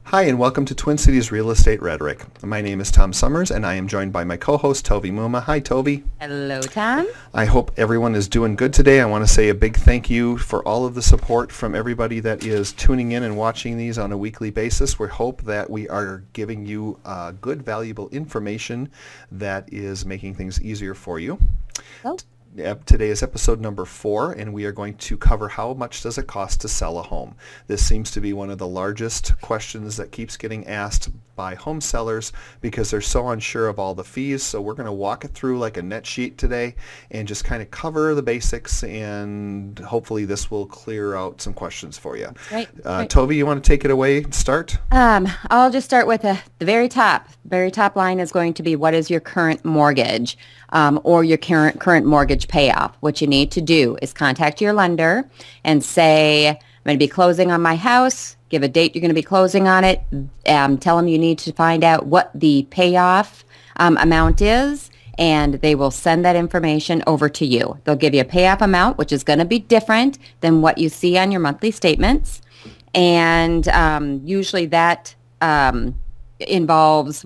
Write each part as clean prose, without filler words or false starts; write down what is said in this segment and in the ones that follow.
Hi, and welcome to Twin Cities Real Estate Rhetoric. My name is Tom Sommers, and I am joined by my co-host, Toby Muma. Hi, Toby. Hello, Tom. I hope everyone is doing good today. I want to say a big thank you for all of the support from everybody that is tuning in and watching these on a weekly basis. We hope that we are giving you good, valuable information that is making things easier for you. Oh. Today is episode number 4, and we are going to cover how much does it cost to sell a home. This seems to be one of the largest questions that keeps getting asked by home sellers because they're so unsure of all the fees. So we're going to walk it through like a net sheet today and just kind of cover the basics, and hopefully this will clear out some questions for you. Right. Toby, you want to take it away and start? I'll just start with the very top. Very top line is going to be, what is your current mortgage or your current mortgage payoff? What you need to do is contact your lender and say, I'm going to be closing on my house. Give a date you're going to be closing on it. Tell them you need to find out what the payoff amount is, and they will send that information over to you. They'll give you a payoff amount, which is going to be different than what you see on your monthly statements. And usually that involves,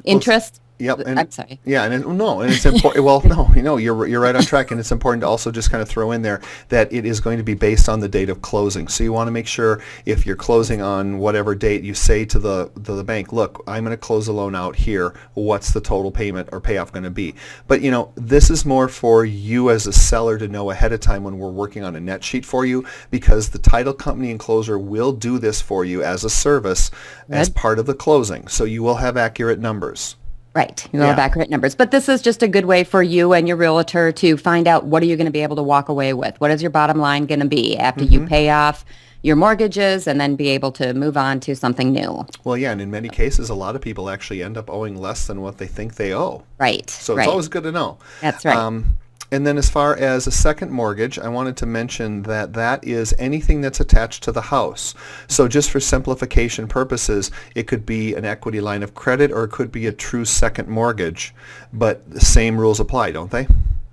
interest. Yep. And, I'm sorry. Yeah, and it's important. Well, no, you're right on track, and it's important to also just kind of throw in there that it is going to be based on the date of closing. So you want to make sure if you're closing on whatever date, you say to the bank, look, I'm going to close a loan out here. What's the total payment or payoff going to be? But this is more for you as a seller to know ahead of time when we're working on a net sheet for you, because the title company and closer will do this for you as a service as part of the closing. So you will have accurate numbers. Right. You will have accurate numbers. But this is just a good way for you and your realtor to find out, what are you going to be able to walk away with? What is your bottom line going to be after you pay off your mortgages and then be able to move on to something new? Well, yeah, and in many cases, a lot of people actually end up owing less than what they think they owe. Right. So it's always good to know. That's right. And then as far as a second mortgage, I wanted to mention that is anything that's attached to the house. So just for simplification purposes, it could be an equity line of credit or it could be a true second mortgage. But the same rules apply, don't they?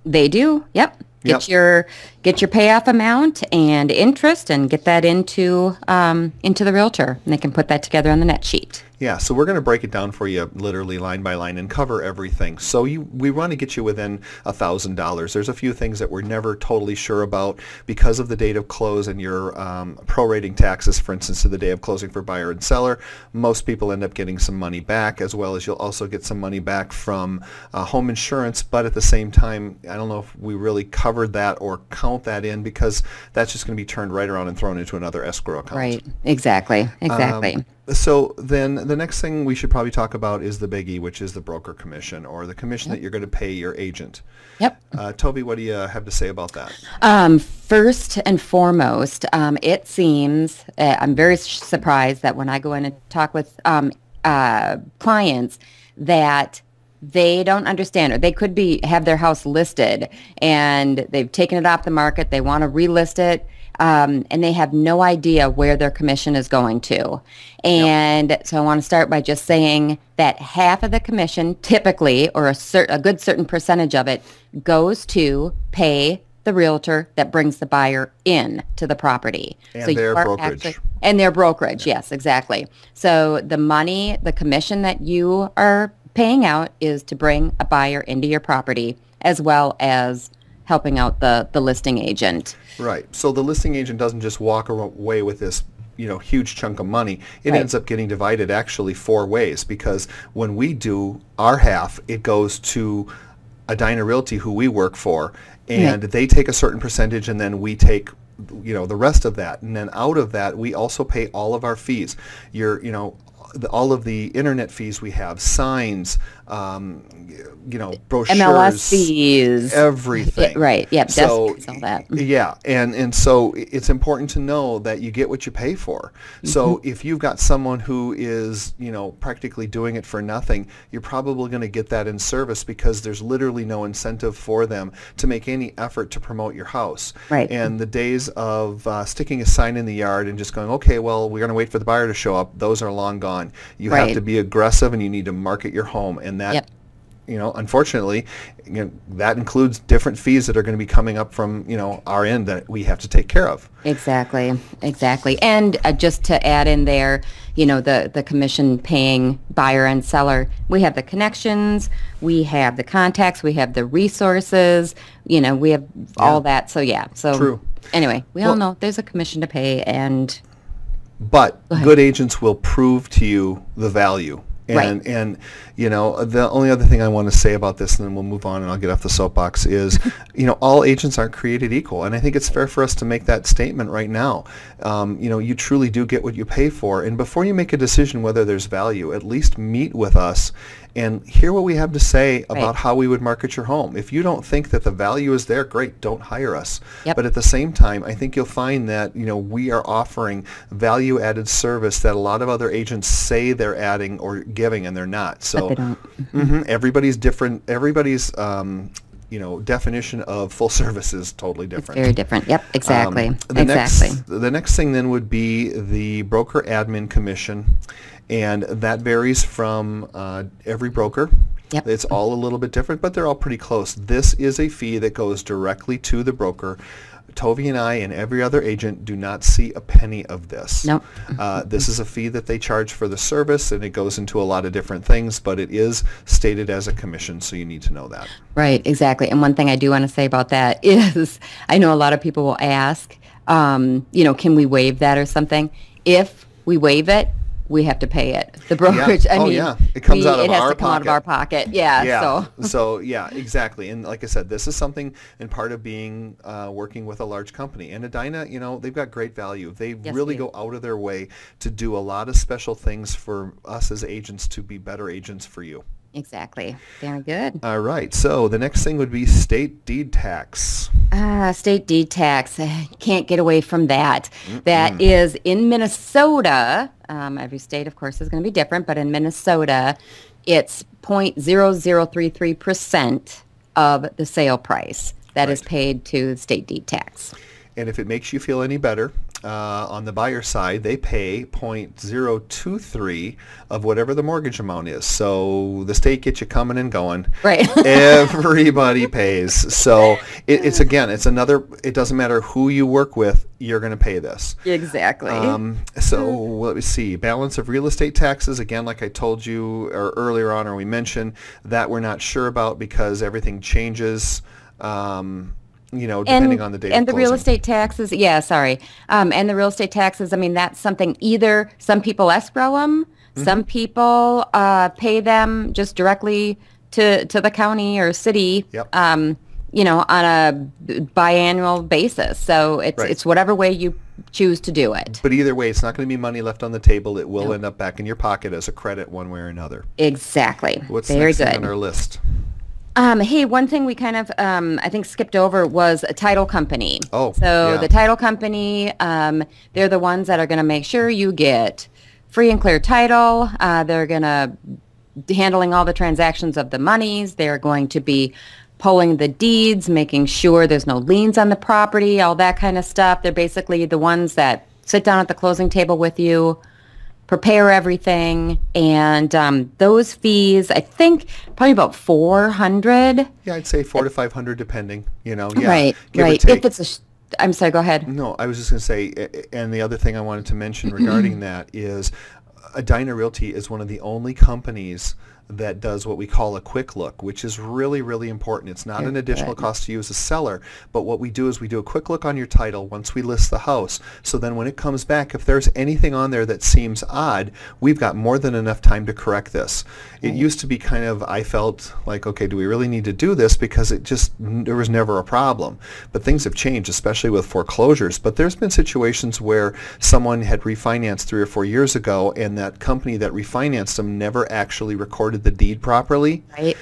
They do. Yep. Get your payoff amount and interest and get that into the realtor, and they can put that together on the net sheet. Yeah, so we're going to break it down for you literally line by line and cover everything. So we want to get you within $1,000. There's a few things that we're never totally sure about because of the date of close and your prorating taxes, for instance, to the day of closing for buyer and seller. Most people end up getting some money back, as well as you'll also get some money back from home insurance. But at the same time, I don't know if we really covered that or count that in, because that's just going to be turned right around and thrown into another escrow account. Right. Exactly. So then the next thing we should probably talk about is the biggie, which is the broker commission, or the commission that you're going to pay your agent. Yep. Toby, what do you have to say about that? First and foremost, it seems, I'm very surprised that when I go in and talk with clients, that they don't understand, or they could have their house listed and they've taken it off the market, they want to relist it, and they have no idea where their commission is going to. And so I want to start by just saying that half of the commission typically, or a good certain percentage of it, goes to pay the realtor that brings the buyer in to the property. And their brokerage. And their brokerage, yes, exactly. So the money, the commission that you are paying out is to bring a buyer into your property, as well as helping out the listing agent. Right. So the listing agent doesn't just walk away with this huge chunk of money. It ends up getting divided actually 4 ways, because when we do our half, it goes to Edina Realty, who we work for, and they take a certain percentage, and then we take the rest of that, and then out of that we also pay all of our fees. All of the internet fees we have, signs, brochures, MLS fees, everything. Right. Yep. So all that. Yeah, and so it's important to know that you get what you pay for. So if you've got someone who is practically doing it for nothing, you're probably going to get that in service, because there's literally no incentive for them to make any effort to promote your house. Right. And the days of sticking a sign in the yard and just going, okay, well, we're going to wait for the buyer to show up, those are long gone. You have to be aggressive, and you need to market your home, and that unfortunately, that includes different fees that are going to be coming up from, our end that we have to take care of. Exactly. And just to add in there, the commission paying buyer and seller, we have the connections, we have the contacts, we have the resources, we have all that. So yeah. So True. Anyway, we all know there's a commission to pay, but good agents will prove to you the value. And, Right. and the only other thing I want to say about this, and then we'll move on and I'll get off the soapbox, is, all agents aren't created equal. And I think it's fair for us to make that statement right now. You truly do get what you pay for. And before you make a decision whether there's value, at least meet with us and hear what we have to say about how we would market your home. If you don't think that the value is there, great, don't hire us. Yep. But at the same time, I think you'll find that, we are offering value-added service that a lot of other agents say they're adding or giving, and they're not. So But they don't. everybody's different. Everybody's definition of full service is totally different. It's very different. Yep, exactly. The next thing then would be the broker admin commission, and that varies from every broker. Yep. It's all a little bit different, but they're all pretty close. This is a fee that goes directly to the broker. Tovey and I and every other agent do not see a penny of this. Nope. This is a fee that they charge for the service, and it goes into a lot of different things, but it is stated as a commission, so you need to know that. Right, exactly. And one thing I do want to say about that is I know a lot of people will ask, can we waive that or something? If we waive it, we have to pay it. The brokerage, Yeah. It comes out of it has our to come out of our pocket. Yeah. So yeah, exactly. And like I said, this is something and part of being working with a large company. And Edina, they've got great value. They really go out of their way to do a lot of special things for us as agents to be better agents for you. Exactly. Very good. All right. So the next thing would be state deed tax. State deed tax. Can't get away from that. That is in Minnesota. Every state, of course, is going to be different, but in Minnesota, it's 0.0033% of the sale price that is paid to state deed tax. And if it makes you feel any better, on the buyer side, they pay 0.023 of whatever the mortgage amount is. So the state gets you coming and going. Right. Everybody pays. So it's another, it doesn't matter who you work with, you're going to pay this. Exactly. So let me see. Balance of real estate taxes, again, like I told you or earlier on, or we mentioned, that we're not sure about because everything changes. Depending on the date and of the real closing. estate taxes, and the real estate taxes, that's something either some people escrow them, some people pay them just directly to the county or city, on a biannual basis. So it's whatever way you choose to do it. But either way, it's not going to be money left on the table. It will end up back in your pocket as a credit one way or another. Exactly. What's Very next good. on our list? Hey, one thing we kind of, I think, skipped over was a title company. Oh, so yeah. the title company, they're the ones that are going to make sure you get free and clear title. They're going to handling all the transactions of the monies. They're going to be pulling the deeds, making sure there's no liens on the property, all that kind of stuff. They're basically the ones that sit down at the closing table with you, prepare everything, and those fees, I think, probably about $400. Yeah, I'd say $400 to $500, depending. Right. Give or Right. take. If it's I'm sorry. Go ahead. No, I was just going to say, and the other thing I wanted to mention regarding that is, Edina Realty is one of the only companies that does what we call a quick look, which is really, really important. It's not an additional cost to you as a seller, but what we do is we do a quick look on your title once we list the house. So then when it comes back, if there's anything on there that seems odd, we've got more than enough time to correct this. It used to be kind of, I felt like, okay, do we really need to do this? Because there was never a problem. But things have changed, especially with foreclosures. But there's been situations where someone had refinanced 3 or 4 years ago, and that company that refinanced them never actually recorded the deed properly. Right.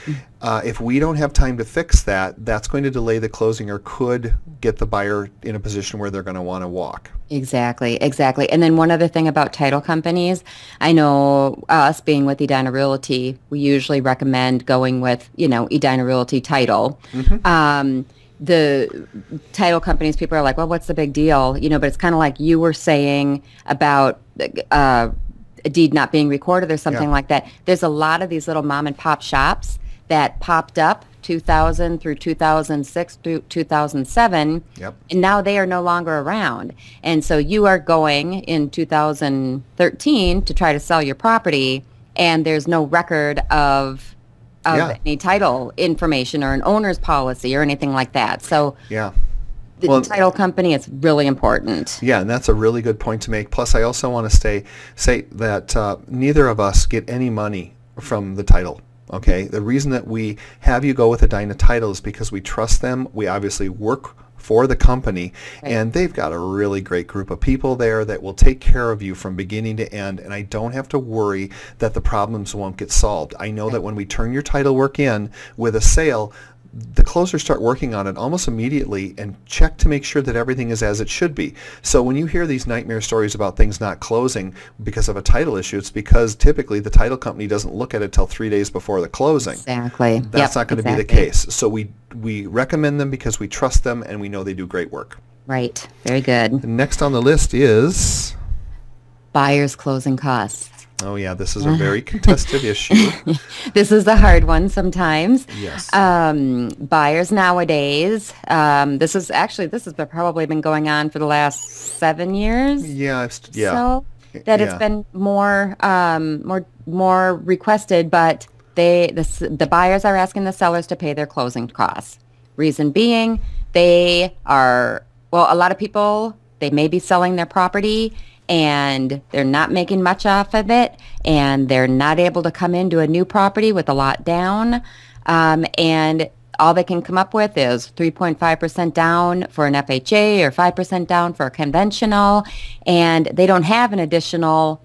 If we don't have time to fix that, that's going to delay the closing or could get the buyer in a position where they're going to want to walk. Exactly. And then one other thing about title companies, I know us being with Edina Realty, we usually recommend going with, Edina Realty Title. The title companies, people are like, well, what's the big deal? But it's kind of like you were saying about a deed not being recorded or something like that. There's a lot of these little mom and pop shops that popped up 2000 through 2006 through 2007, Yep. and now they are no longer around. And so you are going in 2013 to try to sell your property, and there's no record of Yeah. any title information or an owner's policy or anything like that. So Yeah. the Well, title company is really important. yeah, and that's a really good point to make. Plus, I also want to say that neither of us get any money from the title. Okay, the reason that we have you go with Edina Title is because we trust them. We obviously work for the company, Right. and they've got a really great group of people there that will take care of you from beginning to end, and I don't have to worry that the problems won't get solved. I know that when we turn your title work in with a sale, the closers start working on it almost immediately and check to make sure that everything is as it should be. So when you hear these nightmare stories about things not closing because of a title issue, it's because typically the title company doesn't look at it till 3 days before the closing. Exactly. That's not going to be the case. So we recommend them because we trust them and we know they do great work. Right. Very good. Next on the list is... Buyer's closing costs. Oh yeah, this is a very contested issue. This is the hard one sometimes. Yes. Buyers nowadays, this has probably been going on for the last 7 years. Yeah, yeah. So that it's Yeah. been more requested, but the buyers are asking the sellers to pay their closing costs. Reason being, a lot of people, they may be selling their property and they're not making much off of it, and they're not able to come into a new property with a lot down, and all they can come up with is 3.5% down for an FHA or 5% down for a conventional, and they don't have an additional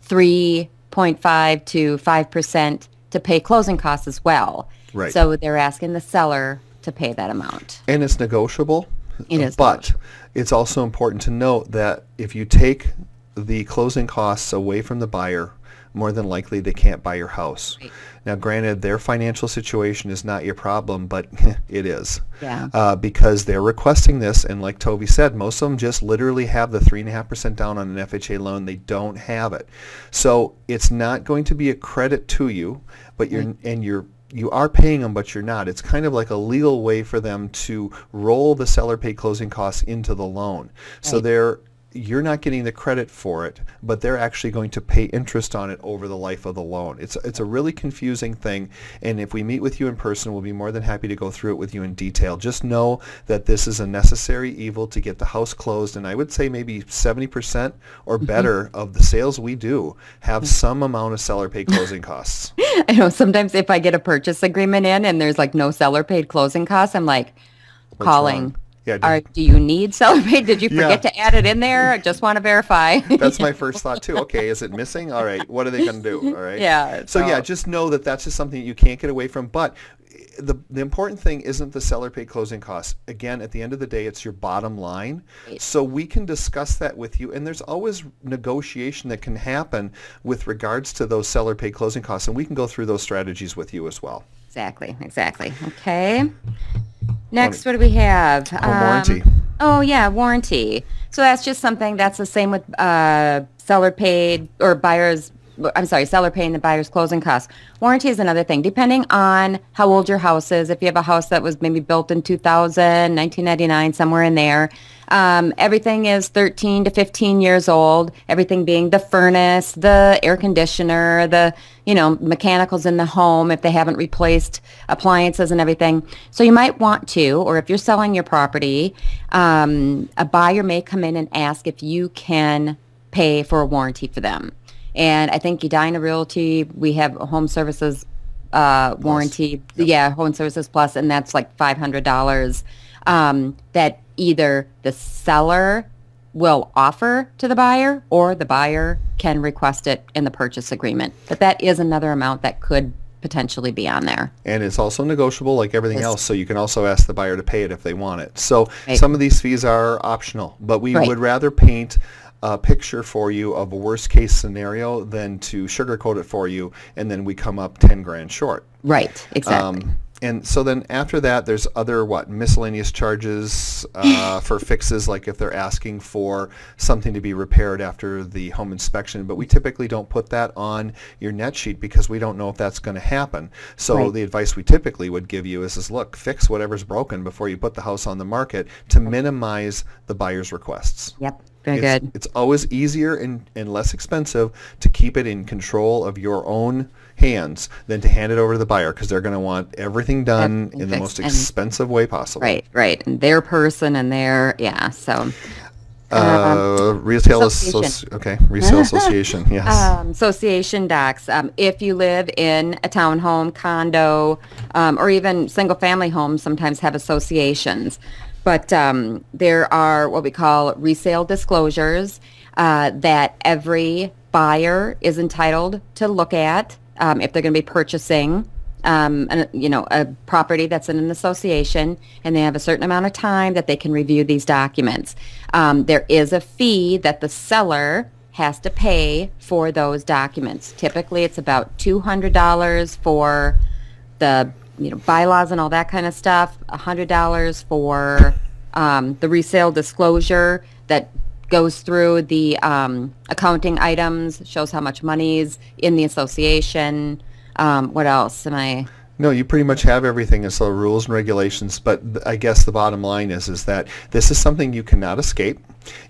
3.5 to 5% to pay closing costs as well. Right. So they're asking the seller to pay that amount. And it's negotiable. It is But negotiable. it's also important to note that if you take the closing costs away from the buyer, more than likely they can't buy your house. Right. Now, granted, their financial situation is not your problem, but it is. Yeah. Because they're requesting this, and like Toby said, most of them just literally have the 3.5% down on an FHA loan. They don't have it. So it's not going to be a credit to you, but you are paying them, but you're not. It's kind of like a legal way for them to roll the seller paid closing costs into the loan. So Right. you're not getting the credit for it, but they're actually going to pay interest on it over the life of the loan. It's a really confusing thing, and if we meet with you in person, we'll be more than happy to go through it with you in detail. Just know that this is a necessary evil to get the house closed, and I would say maybe 70% or better of the sales we do have some amount of seller paid closing costs. I know sometimes if I get a purchase agreement in and there's like no seller paid closing costs, I'm like What's calling. wrong? Yeah, Do you need seller paid? Did you forget Yeah. to add it in there? I just want to verify. That's my first thought too. Okay, is it missing? All right, what are they going to do? All right. Yeah. So yeah, just know that that's just something that you can't get away from. But the important thing isn't the seller paid closing costs. Again, at the end of the day, it's your bottom line. Right. So we can discuss that with you, and there's always negotiation that can happen with regards to those seller paid closing costs, and we can go through those strategies with you as well. Exactly. Okay. Next, what do we have? Home warranty. Oh, yeah, warranty. So that's just something that's the same with seller paid or buyers. I'm sorry, seller paying the buyer's closing costs. Warranty is another thing. Depending on how old your house is, if you have a house that was maybe built in 2000, 1999, somewhere in there, everything is 13 to 15 years old, everything being the furnace, the air conditioner, the, mechanicals in the home if they haven't replaced appliances and everything. So you might want to, or if you're selling your property, a buyer may come in and ask if you can pay for a warranty for them. And I think Edina Realty, we have a home services warranty. Yep. Yeah, home services plus, and that's like $500 that either the seller will offer to the buyer or the buyer can request it in the purchase agreement. But that is another amount that could potentially be on there. And it's also negotiable like everything Yes. else, so you can also ask the buyer to pay it if they want it. So Right. some of these fees are optional, but we Right. would rather paint a picture for you of a worst case scenario than to sugarcoat it for you and then we come up 10 grand short. Right, exactly. And so then after that, there's other miscellaneous charges for fixes, like if they're asking for something to be repaired after the home inspection. But we typically don't put that on your net sheet because we don't know if that's going to happen. So Right. the advice we typically would give you is look, fix whatever's broken before you put the house on the market to minimize the buyer's requests. Yep. Very good. It's always easier and less expensive to keep it in control of your own hands than to hand it over to the buyer, because they're going to want everything done in the most expensive way possible. Right, right. And their person and their, yeah, so. Retail Association. Resale association, yes. Association docs. If you live in a townhome, condo, or even single-family homes, sometimes have associations. But there are what we call resale disclosures that every buyer is entitled to look at if they're going to be purchasing a property that's in an association, and they have a certain amount of time that they can review these documents. There is a fee that the seller has to pay for those documents. Typically, it's about $200 for the bylaws and all that kind of stuff, $100 for the resale disclosure that goes through the accounting items, shows how much money's in the association. What else am I? No, you pretty much have everything as the rules and regulations, but I guess the bottom line is that this is something you cannot escape.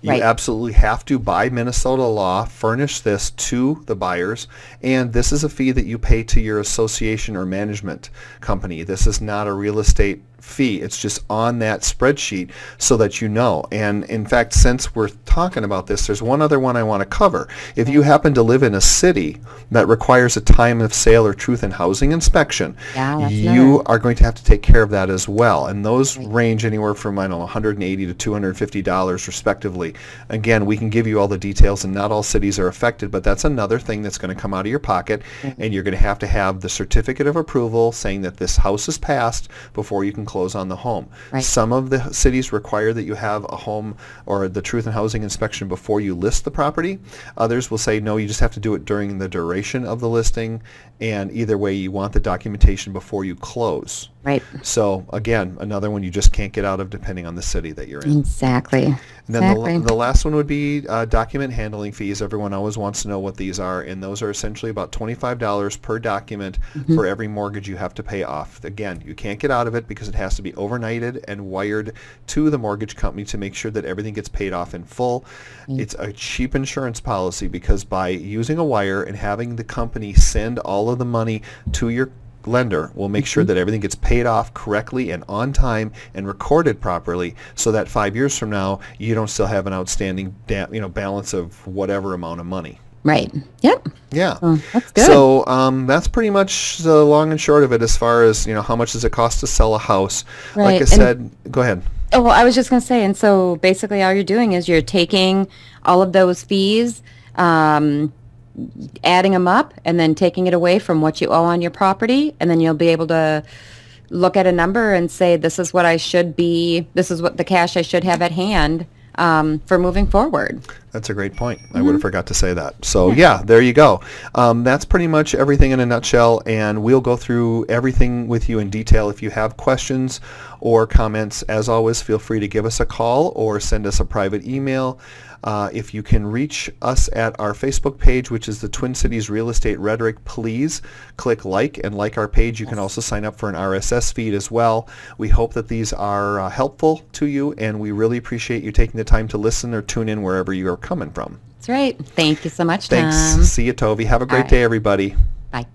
You Right. absolutely have to, by Minnesota law, furnish this to the buyers, and this is a fee that you pay to your association or management company. This is not a real estate fee. It's just on that spreadsheet so that you know. And in fact, since we're talking about this, there's one other one I want to cover. If you happen to live in a city that requires a time of sale or truth in housing inspection, you are going to have to take care of that as well. And those range anywhere from, $180 to $250 respectively. Again, we can give you all the details, and not all cities are affected, but that's another thing that's going to come out of your pocket, and you're going to have the certificate of approval saying that this house is passed before you can close on the home. Right. Some of the cities require that you have a home or the truth in housing inspection before you list the property. Others will say, no, you just have to do it during the duration of the listing, and either way, you want the documentation before you close. Right. So again, another one you just can't get out of depending on the city that you're in. Exactly. And then the last one would be document handling fees. Everyone always wants to know what these are, and those are essentially about $25 per document for every mortgage you have to pay off. Again, you can't get out of it because it has to be overnighted and wired to the mortgage company to make sure that everything gets paid off in full. It's a cheap insurance policy because by using a wire and having the company send all of the money to your lender, will make sure that everything gets paid off correctly and on time and recorded properly, so that 5 years from now you don't still have an outstanding balance of whatever amount of money. Right. Yep. Yeah. Oh, that's good. So that's pretty much the long and short of it as far as how much does it cost to sell a house. Right. Like I said, go ahead. Oh, well, I was just going to say, and so basically all you're doing is you're taking all of those fees, adding them up, and then taking it away from what you owe on your property, and then you'll be able to look at a number and say, this is what the cash I should have at hand for moving forward. That's a great point. I would have forgot to say that. So yeah, there you go. That's pretty much everything in a nutshell, and we'll go through everything with you in detail. If you have questions or comments, as always, feel free to give us a call or send us a private email. If you can reach us at our Facebook page, which is the Twin Cities Real Estate Rhetoric, please click like and like our page. You can also sign up for an RSS feed as well. We hope that these are helpful to you, and we really appreciate you taking the time to listen or tune in wherever you are coming from. That's right. Thank you so much, Tom. Thanks. See you, Tovi. Have a great day, everybody. Bye.